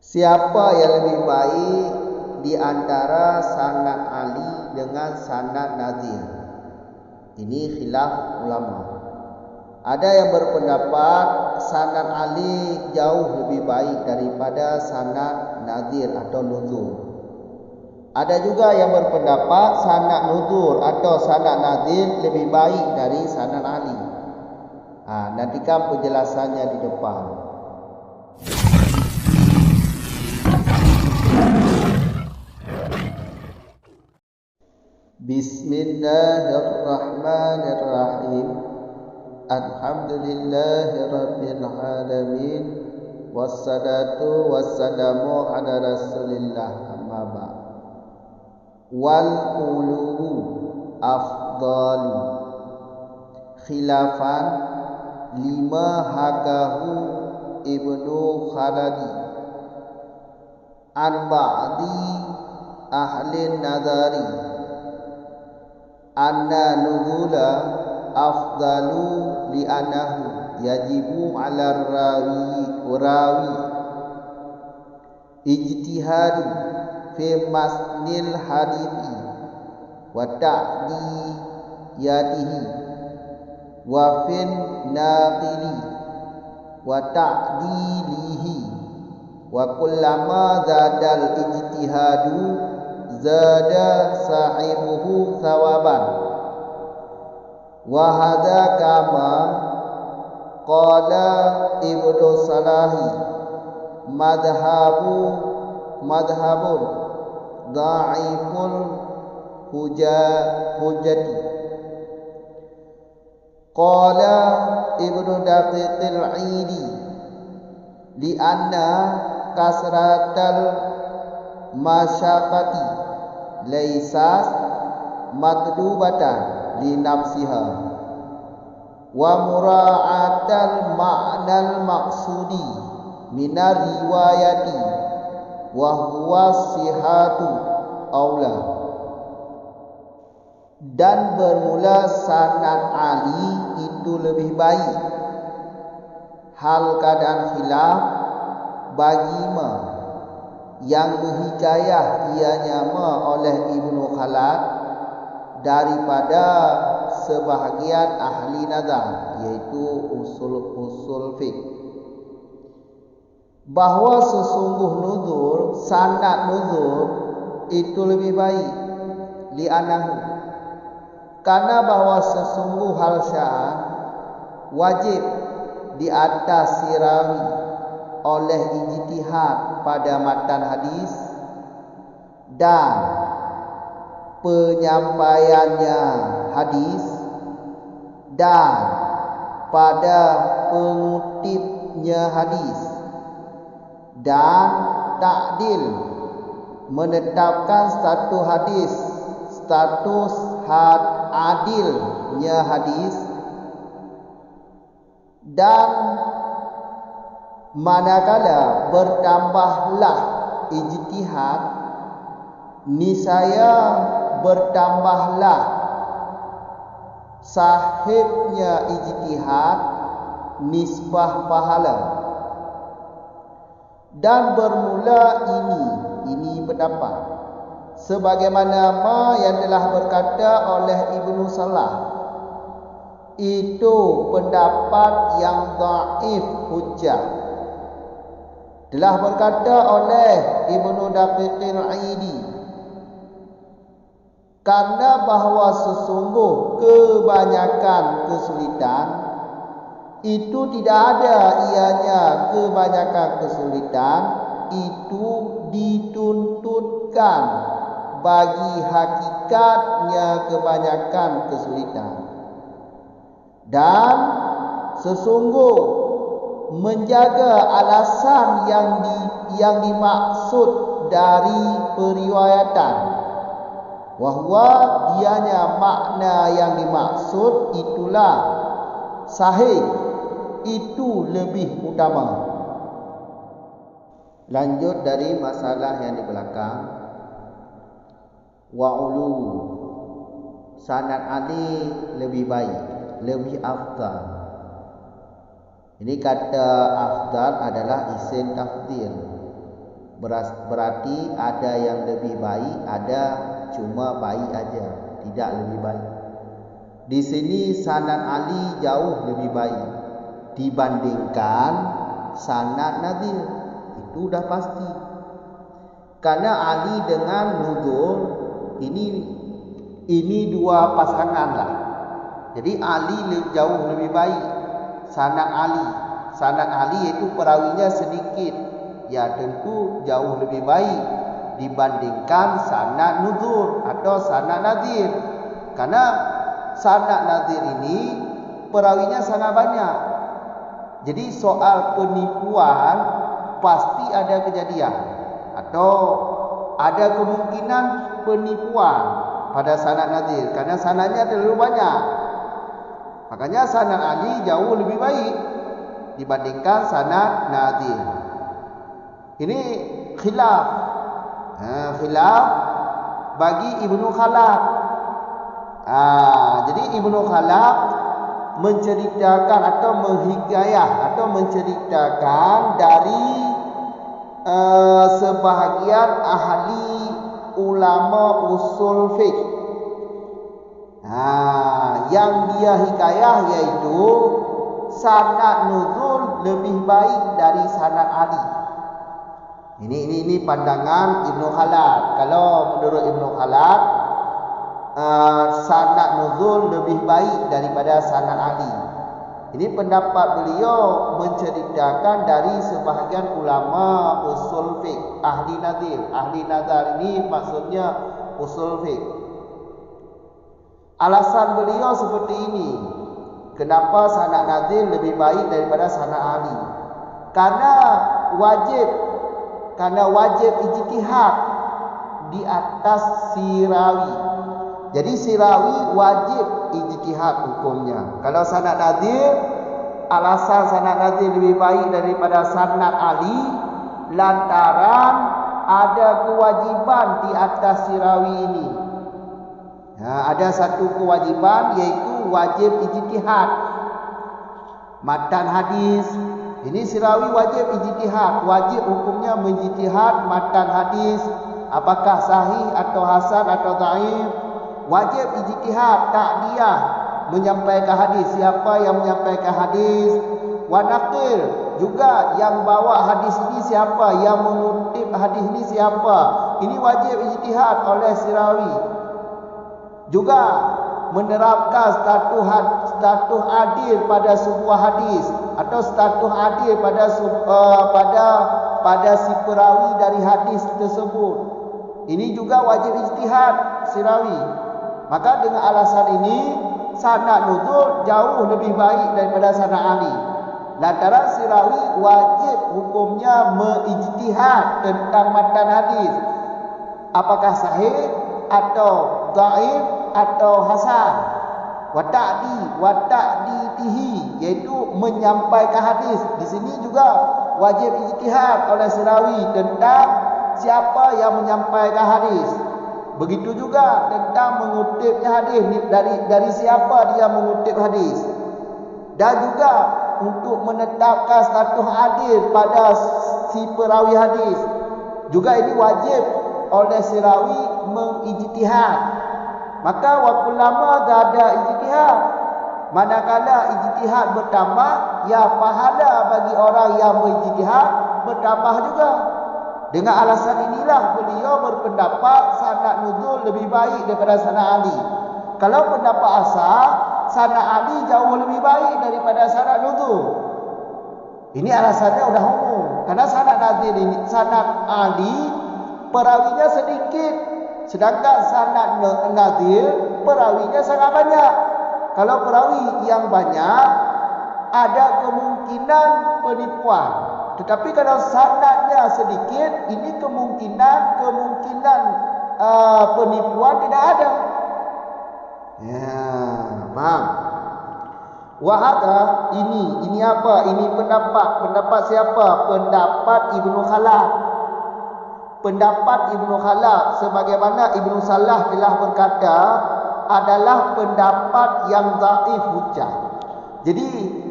Siapa yang lebih baik di antara sanad Ali dengan sanad Nadir? Ini khilaf ulama. Ada yang berpendapat sanad Ali jauh lebih baik daripada sanad Nadir atau Nuzul. Ada juga yang berpendapat sanad Nuzul atau sanad Nadir lebih baik dari sanad Ali. Nantikan penjelasannya di depan. Bismillahirrahmanirrahim. Alhamdulillahirabbil alamin. Wassalatu wassalamu ala Rasulillah, amma ba'd. Wal ulu afdalu khilafan lima hakahu Ibnu Khaladi an ba'di ahli nadari anna nuzula afdalu li'anahu yajibu ala rawi ijtihadu fi masnil hadithi wa ta'diyatihi wa fin naqili wa ta'dilihi wa kullama zadal ijtihadu zada sahibuhu thawaban wa hadha kama qala Ibnu Salahi madhabun dha'iful hujjati. Qala Ibnu Daqiqil Aidi li anna kasratal masyaqati laysat matlubatan li nafsiha wa mura'atal ma'nal maqsudi minar riwayati wa huwa sihatu aula. Dan bermula sanad Ali itu lebih baik. Hal keadaan khilaf bagi yang berhikayah ianya oleh Ibnu Khalad daripada sebahagian ahli nazar, yaitu usul fiqh, bahawa sesungguh nuzul, sanad nuzul itu lebih baik li'anahu, karena bahawa sesungguh hal sya'an wajib di atas si rawi oleh ijtihad pada matan hadis dan penyampaiannya hadis dan pada pengutipnya hadis, dan ta'dil menetapkan satu hadis status adilnya hadis, dan manakala bertambahlah ijtihad, niscaya bertambahlah sahibnya ijtihad nisbah pahala. Dan bermula ini pendapat sebagaimana yang telah berkata oleh Ibnu Salah, itu pendapat yang dhaif hujjah. Telah berkata oleh Ibnu Daqiqil Aidi, karena bahawa sesungguh kebanyakan kesulitan itu tidak ada ianya kebanyakan kesulitan itu dituntutkan bagi hakikatnya kebanyakan kesulitan, dan sesungguh menjaga alasan yang dimaksud dari periwayatan, wahwa dianya makna yang dimaksud itulah sahih, itu lebih utama. Lanjut dari masalah yang di belakang. Wa'ulu, sanad Ali lebih baik, lebih afdal. Ini kata afdal adalah isim tafdil. Berarti ada yang lebih baik, ada cuma baik aja, tidak lebih baik. Di sini sanad Ali jauh lebih baik dibandingkan sanad Nadir. Itu dah pasti. Karena Ali dengan nuzul ini dua pasangan lah. Jadi Ali jauh lebih baik. Sanad Ali itu perawinya sedikit, ya tentu jauh lebih baik dibandingkan sanad nuzul atau sanad Nadir. Karena sanad Nadir ini perawinya sangat banyak. Jadi soal penipuan pasti ada kejadian atau ada kemungkinan penipuan pada sanad Nadir karena sanadnya terlalu banyak. Makanya sanad Ali jauh lebih baik dibandingkan sanad Nadir. Ini khilaf. Khilaf bagi Ibnu Khalaf. Jadi Ibnu Khalaf menceritakan atau menghikayah atau menceritakan dari sebahagian ahli ulama usul fiqh. Yang dia hikayah yaitu sanad nuzul lebih baik dari sanad Ali. Ini pandangan Ibnu Khalaf. Kalau menurut Ibnu Khalaf, sanad nuzul lebih baik daripada sanad Ali. Ini pendapat beliau menceritakan dari sebahagian ulama usul fiqh, ahli nadir. Ahli nazar ini maksudnya usul fiqh. Alasan beliau seperti ini. Kenapa sanad nadir lebih baik daripada sanad Ali? Karena wajib ijtihad di atas si rawi. Jadi si rawi wajib ijtihad hukumnya. Kalau sanad nadir, alasan sanad nadir lebih baik daripada sanad Ali lantaran ada kewajiban di atas si rawi ini. Ada satu kewajiban yaitu wajib ijtihad. Matan hadis, ini si rawi wajib ijtihad, wajib hukumnya menjtihad matan hadis, apakah sahih atau hasan atau dhaif. Wajib ijtihad takdiyah menyampaikan hadis, siapa yang menyampaikan hadis, wa naqil juga yang bawa hadis ini siapa, yang mengutip hadis ini siapa. Ini wajib ijtihad oleh si rawi. Juga menerapkan status adil pada sebuah hadis atau status adil pada si perawi dari hadis tersebut. Ini juga wajib ijtihad si rawi. Maka dengan alasan ini sanad nuzul jauh lebih baik daripada sanad Ali. Lantaran si rawi wajib hukumnya mengijtihad tentang matan hadis, apakah sahih atau dhaif atau hasan. Wa ta'ditihi yaitu menyampaikan hadis. Di sini juga wajib ijtihad oleh si rawi tentang siapa yang menyampaikan hadis. Begitu juga tentang mengutipnya hadis, dari siapa dia mengutip hadis. Dan juga untuk menetapkan status adil pada si perawi hadis. Juga ini wajib oleh si rawi mengijtihad. Maka waktu lama dah ada ijtihad. Manakala ijtihad bertambah, ya pahala bagi orang yang berijtihad bertambah juga. Dengan alasan inilah beliau berpendapat sanad nuzul lebih baik daripada sanad Ali. Kalau pendapat asal, sanad Ali jauh lebih baik daripada sanad nuzul. Ini alasannya sudah umum. Karena sanad Ali perawinya sedikit, sedangkan sanad nadir perawinya sangat banyak. Kalau perawi yang banyak, ada kemungkinan penipuan. Tetapi kalau sanadnya sedikit, ini kemungkinan penipuan tidak ada. Ya, paham? Wahada ini apa? Ini pendapat siapa? Pendapat Ibnu Khalaf. Pendapat Ibnu Khalaf sebagaimana Ibnu Salah telah berkata adalah pendapat yang dhaif hujjah. Jadi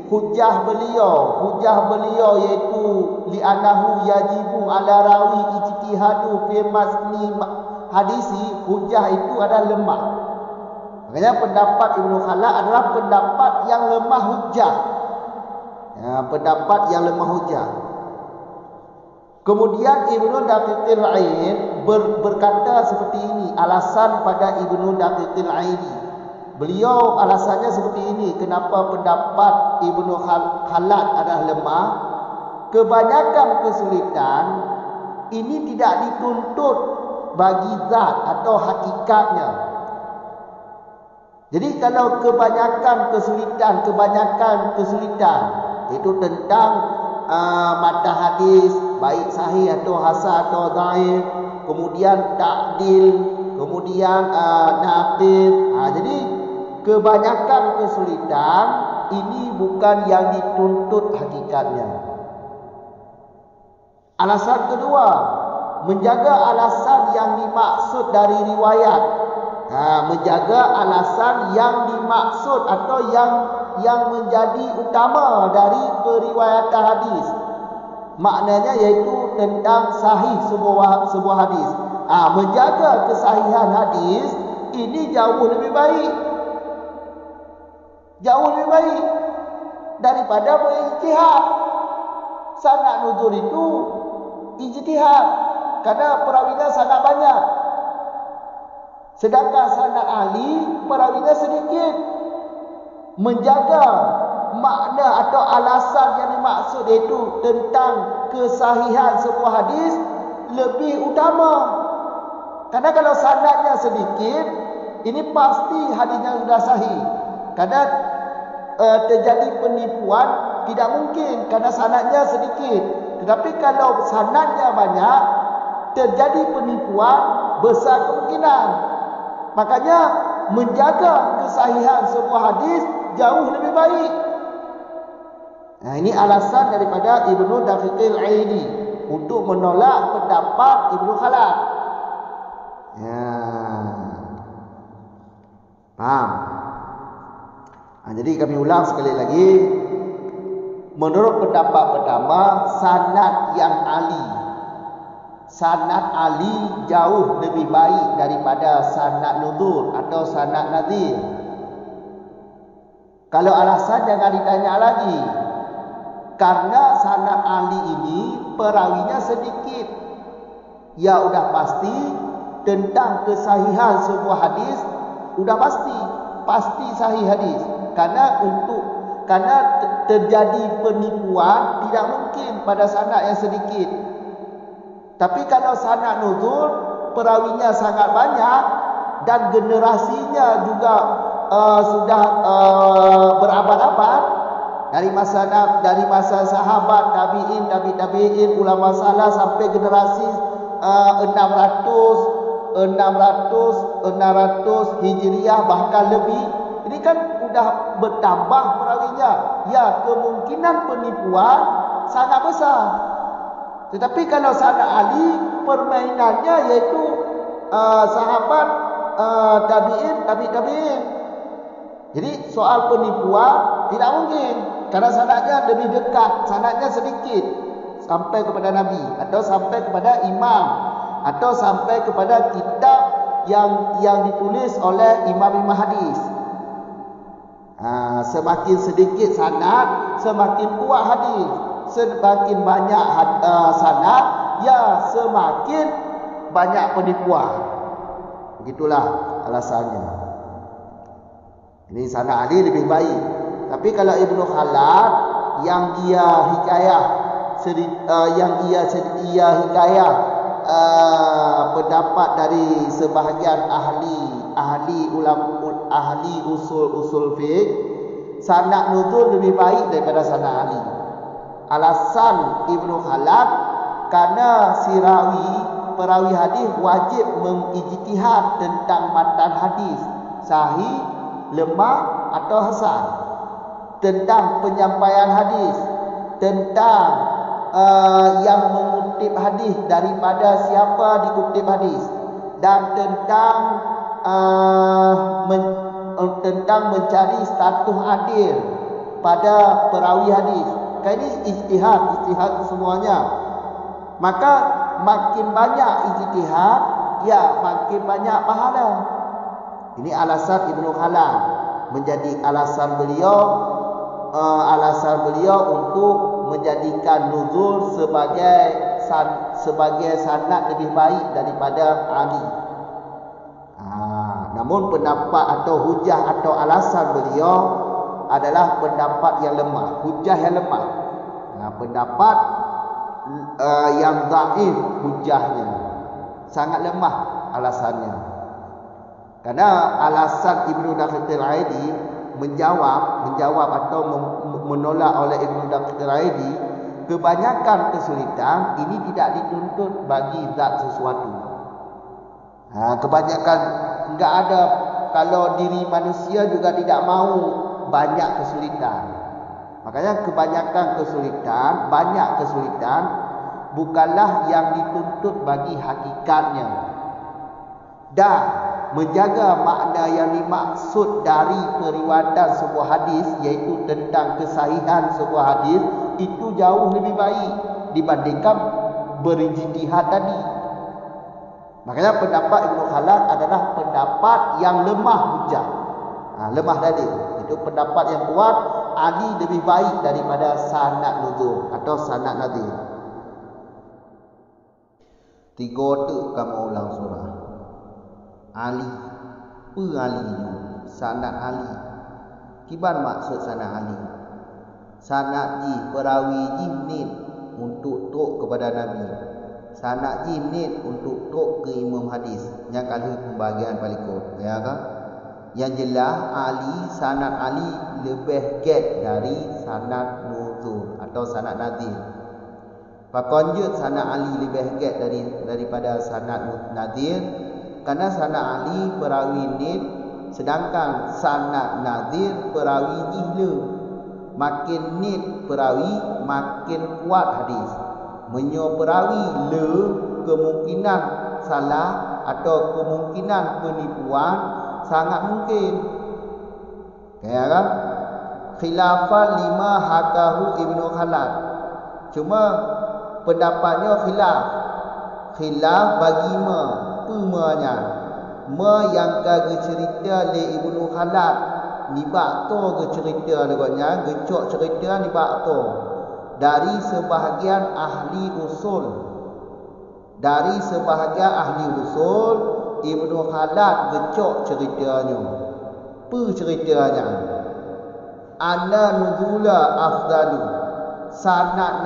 hujah beliau iaitu li'annahu yajibu ala rawi ijtihadu fi masni hadisi, hujah itu adalah lemah. Makanya pendapat Ibnu Khalad adalah pendapat yang lemah hujah. Pendapat yang lemah hujah. Kemudian Ibnu Daqiqil Aid berkata seperti ini, alasan pada Ibnu Daqiqil Aid. Beliau alasannya seperti ini, kenapa pendapat Ibnu Khalad adalah lemah. Kebanyakan kesulitan ini tidak dituntut bagi zat atau hakikatnya. Jadi kalau kebanyakan kesulitan itu tentang mata hadis, baik sahih atau hasan atau dhaif, kemudian ta'dil, kemudian naqid. Jadi kebanyakan kesulitan ini bukan yang dituntut hakikatnya. Alasan kedua, menjaga alasan yang dimaksud dari riwayat. Menjaga alasan yang dimaksud atau yang menjadi utama dari periwayatan hadis. Maknanya iaitu tentang sahih sebuah hadis. Menjaga kesahihan hadis ini jauh lebih baik. Jauh lebih baik daripada berijtihad. Sanad nuzul itu ijtihad karena perawinya sangat banyak. Sedangkan sanad ahli perawinya sedikit. Menjaga makna atau alasan yang dimaksud iaitu tentang kesahihan sebuah hadis lebih utama. Karena kalau sanadnya sedikit, ini pasti hadisnya sudah sahih. Karena terjadi penipuan tidak mungkin karena sanadnya sedikit. Tetapi kalau sanadnya banyak, terjadi penipuan besar kemungkinan. Makanya menjaga kesahihan sebuah hadis jauh lebih baik. Ini alasan daripada Ibnu Daqiqil Aidi untuk menolak pendapat Ibnu Khalad. Paham? Jadi kami ulang sekali lagi. Menurut pendapat pertama, sanad yang ahli. Sanad ahli jauh lebih baik daripada sanad nuzul atau sanad nazir. Kalau alasan jangan ditanya lagi. Karena sanad ahli ini perawinya sedikit. Ya udah pasti tentang kesahihan sebuah hadis udah pasti sahih hadis. Karena terjadi penipuan tidak mungkin pada sanad yang sedikit. Tapi kalau sanad nuzul perawinya sangat banyak dan generasinya juga sudah berabad-abad dari masa sahabat, tabi'in, ulama salaf sampai generasi 600 Hijriah bahkan lebih. Ini kan sudah bertambah perawinya. Ya, kemungkinan penipuan sangat besar. Tetapi kalau sanad ahli permainannya yaitu sahabat, tabi'in. Jadi soal penipuan tidak mungkin karena sanadnya lebih dekat, sanadnya sedikit sampai kepada Nabi atau sampai kepada imam atau sampai kepada kitab yang ditulis oleh imam hadis. Semakin sedikit sanad, semakin kuat hadis. Semakin banyak sanad, ya semakin banyak penipuan. Begitulah alasannya. Ini sanad ahli lebih baik. Tapi kalau Ibnu Khalad yang dia hikayah pendapat dari sebahagian ahli usul fiqh, sanad nuzul lebih baik daripada sanad ahli. Alasan Ibnu Khalad karena si perawi hadis wajib mengijtihad tentang matan hadis sahih, lemah atau hasan, tentang penyampaian hadis, tentang yang mengutip hadis daripada siapa dikutip hadis, dan tentang mencari status adil pada perawi hadis. Kan ini ijtihad semuanya. Maka makin banyak ijtihad, ya makin banyak pahala. Ini alasan Ibnu Khalal, menjadi alasan beliau untuk menjadikan nuzul sebagai sanad lebih baik daripada Ali. Namun pendapat atau hujah atau alasan beliau adalah pendapat yang lemah, hujah yang lemah. Pendapat yang dhaif hujahnya, sangat lemah alasannya. Karena alasan Ibnu Daqiq al-Aidi menjawab atau menolak oleh Ibnu Daqiq al-Aidi, kebanyakan kesulitan ini tidak dituntut bagi zat sesuatu. Kebanyakan enggak ada, kalau diri manusia juga tidak mau banyak kesulitan. Makanya kebanyakan kesulitan, banyak kesulitan bukanlah yang dituntut bagi hakikatnya. Dan menjaga makna yang dimaksud dari periwayatan sebuah hadis, iaitu tentang kesahihan sebuah hadis, itu jauh lebih baik dibandingkan berijtihad tadi. Makanya pendapat Ibnu Khalal adalah pendapat yang lemah hujah. Lemah tadi. Itu pendapat yang kuat, Ali lebih baik daripada sanad nuzul atau sanad nadir. 3 tu kamu ulang surah. Ali, Ali, sanad Ali. Kiban maksud sanad Ali? Sanad ji perawi ji nit untuk tok kepada Nabi. Sanad ji nit untuk tok ke imam hadis. Yang kali pembagian palikut, ya kan? Yang jelas sanad Ali lebih get dari sanad nuzul atau sanad nadir. Pakonjut sanad Ali lebih get daripada sanad nadir, karena sanad Ali perawi nit, sedangkan sanad nadir perawi jihla. Makin nit perawi, makin kuat hadis. Menyo perawi le, kemungkinan salah atau kemungkinan penipuan sangat mungkin. Kayak kan? Khilafan lima hakahu Ibnu Khalal. Cuma pendapatnya khilaf bagi pemanya yang kagak cerita le Ibnu Khalal ni bak to ke cerita leganya gecok cerita ni bak to dari sebahagian ahli usul. Ibnu Khalal gecok ceritanya. Ceritanya anna nuzula afdalu, sanad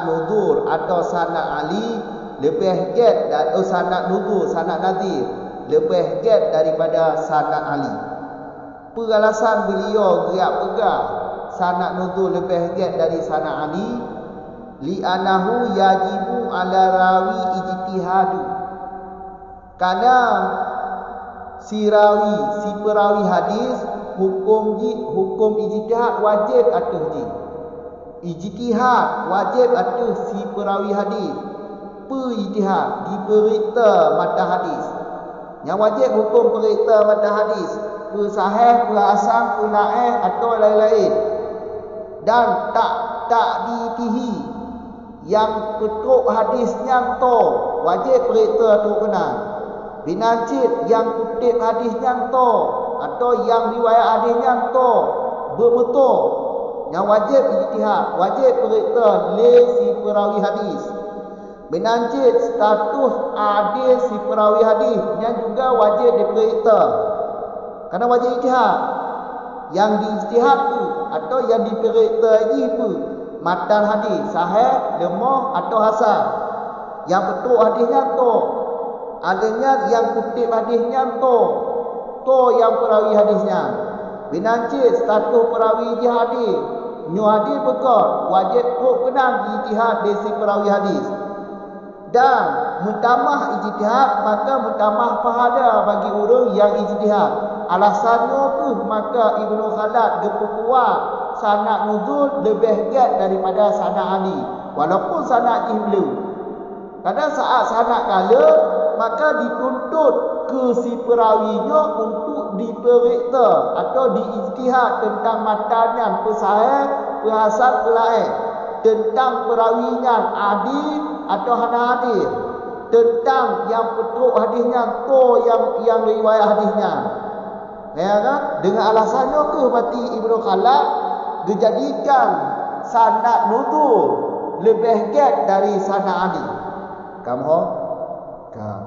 nuzul atau sanad Ali lebih get atau sanad nuzul, sanad nadir lebih get daripada sanad Ali. Alasan beliau gerak pegang sanad nuzul lebih get dari sanad Ali, li'anahu yajibu ala rawi ijtihadu, karena si perawi hadis hukum ijtihad wajib atas ji. Ijtihad wajib atas si perawi hadis. Ijtihad diberita mata hadis. Yang wajib hukum berita mata hadis, sahih, hasan, naih atau lain-lain. Dan tak ditihi yang ketuk hadisnya to, wajib berita tu benar. Binajid yang kutip hadisnya to atau yang riwayat hadisnya to berbetul, yang wajib ijtihad, wajib berita le si perawi hadis. Binajid status adil si perawi hadis yang juga wajib diberita, karena wajib ijtihad. Yang diijtihad tu atau yang diberita itu matan hadis sahih, lemah atau hasan. Yang betul hadisnya to, adanya yang kutip hadisnya to yang perawi hadisnya. Binajid status perawi hadis, nyu hadis bekal, wajib tu kena ijtihad di si perawi hadis. Dan mutamah ijtihad, maka mutamah pahala bagi orang yang ijtihad. Alasannya tu maka Ibnu Khalal gepukuat sanad nuzul lebih giat daripada sanad Ali, walaupun sanad jihlu. Kadang saat sanad kala, maka dituntut ke si perawinya untuk diperiksa atau diijtihad tentang matanan pesahih, perhasan, pelain, tentang perawinya adil atau hana adil, tentang yang petuk hadisnya atau yang riwayat hadisnya. Ya kan? Dengan alasannya ke mati Ibnu Khalaf dijadikan sanad nuzul lebih gap dari sanad adil. Kamu kan?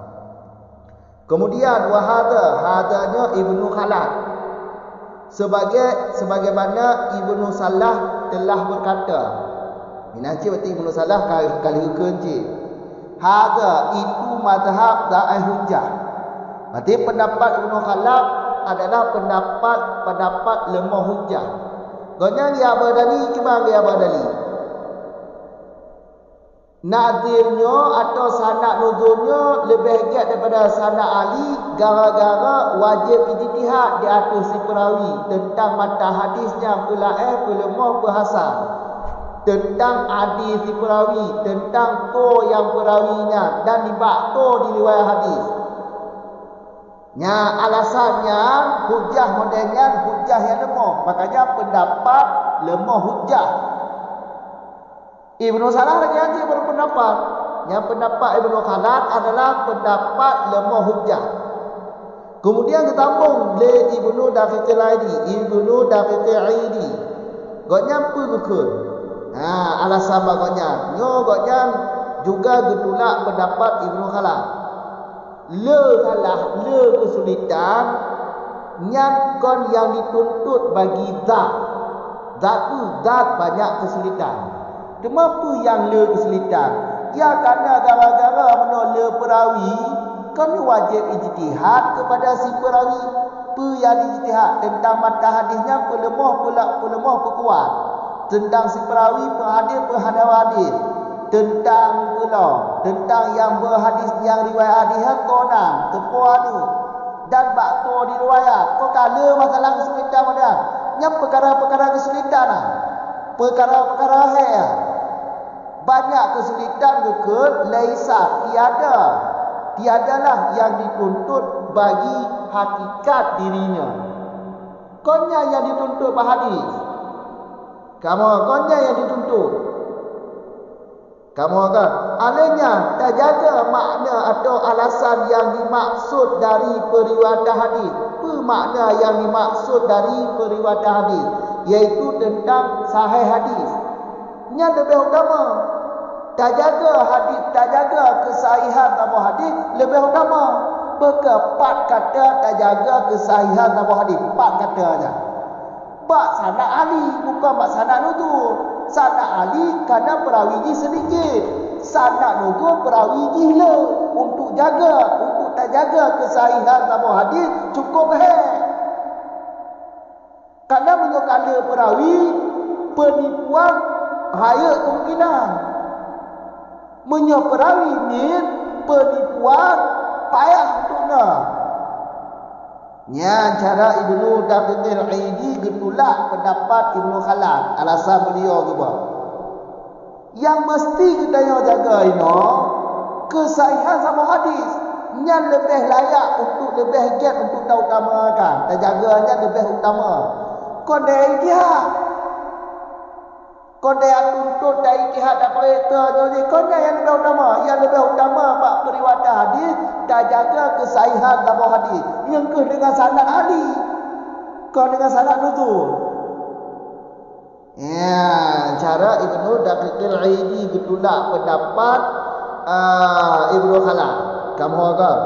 Kemudian hadanya Ibnu Khalaf sebagaimana Ibnu Salah telah berkata. Minaci berarti Ibnu Salah kali kunci. Hada itu mazhab da'ih hujjah. Berarti pendapat Ibnu Khalaf adalah pendapat lemah hujjah. Gonya dia berdali cuma dia berdali. Nazirnya atau sanad nuzulnya lebih giat daripada sanad Ali gara-gara wajib ijtihad di atas si perawi tentang mata hadisnya pelaih, pelemah, perhasan, tentang hadis si perawi, tentang to yang perawinya dan dibakto di riwayat hadis. Nya alasannya hujah modelnya hujah yang lemah, makanya pendapat lemah hujah. Ibnu Salah lagi aja berpendapat. Yang pendapat Ibnu Khalaf adalah pendapat lemah hujjah. Kemudian ditambung le Ibnu Daqiqil Aidi, Ibnu Daqiqil Aidi. Goknya pukul. Alasan bagoknya. Nyo goknya juga getulak pendapat Ibnu Khalaf. Le kesulitan nyat kon yang dituntut bagi zat. Zat banyak kesulitan. Kenapa yang le kesulitan? Ya kerana gara-gara menolak perawi, kami wajib ijtihad kepada si perawi. Apa yang ijtihad tentang mata hadisnya pelemah perkuat, tentang si perawi penghadis hadis, tentang yang berhadis yang riwayat hadis tonang tepuanu dan bakto di riwayat. Kau kala masalah kesulitan pada nya perkara-perkara kesulitan perkara-perkara banyak kesulitan ke laisa tiadalah yang dituntut bagi hakikat dirinya. Konya yang dituntut hadis. Konya yang dituntut. Kamu kan alanya tak jaga makna atau alasan yang dimaksud dari periwayatan hadis. Apa makna yang dimaksud dari periwayatan hadis? Yaitu tentang sahih hadis. Nya lebih utama. Tak jaga kesahihan nama hadis lebih utama. Empat kata tak jaga kesahihan nama hadis. 4 katanya. Bak sanad Ali bukan bak sanad nuzul. Sanad Ali kerana perawiji sedikit. Sanad nuzul perawiji le untuk tak jaga kesahihan nama hadis cukup Kerana menyokala perawi penipuan haya kemungkinan. Menyoperawi ni penipuan payah untuknya. Nya cara Ibnu Daqiqil Aidi getulak pendapat Ibnu Khalaf. Alasan beliau juga. Yang mesti kita jaga ini kesahihan sama hadis. Nya lebih layak untuk lebih giat untuk tahu utamakan. Dan jaganya lebih utama. Kondai dia. Kondai yang tuntut dari ijtihad dan periksa ni kondai yang lebih utama. Yang lebih utama bab periwayatan hadis dan jaga kesahihan dalam hadis. Yang ke dengan sanad Ali. Kau dengan sanad nuzul. Ya, cara Ibnu Daqiqil Aidi getulak pendapat Ibnu Khalaf. Kamu agak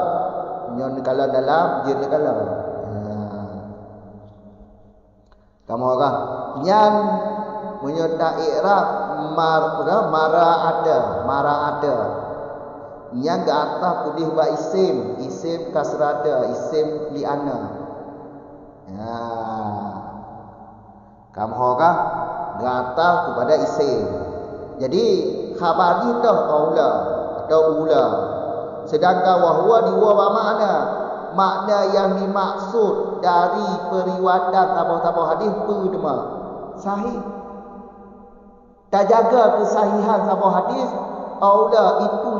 nyon kalau dalam jin kalau. Kamu agak nyan menyerta i'rab mara ada yang ke atas pudih ba isim kasrada isim li'ana kamhoga gata kepada isim. Jadi khabar itu aula atau ula, sedangkan wahwa diwa makna yang dimaksud dari periwayatan tabah-tabah hadis sahih. Tak jaga kesahihan sabah hadis aula itu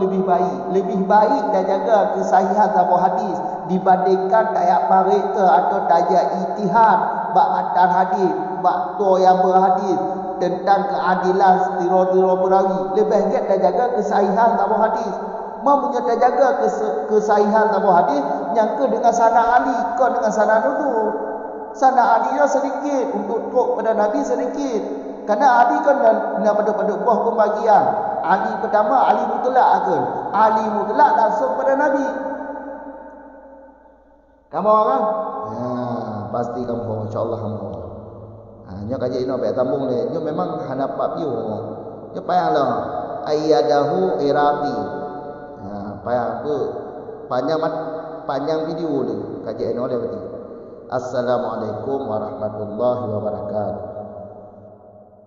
lebih baik dah jaga kesahihan sabuk hadis dibandingkan tayak parita atau tayak ijtihad bab matan hadis, bab tu yang berhadis tentang keadilan tiro-tiro perawi. Lebih baik dah jaga kesahihan sabuk hadis. Mampunya dah jaga kesahihan sabuk hadis nyangka dengan sanad Ali, kau dengan sanad dulu. Sanad Ali nya sedikit untuk tok pada Nabi sedikit. Karena Ali kan pada buah pembagian. Ali pertama, Ali mutlak akan. Ali mutlak langsung pada Nabi. Kamu orang? Ya, pasti kamu insya-Allah kamu. Nya kaji ino baik tambung le. Nya memang hanapak piu. Nya payahlah ayyadahu irabi. Ya, payah tu panjang video le kaji ino le berarti. Assalamualaikum warahmatullahi wabarakatuh.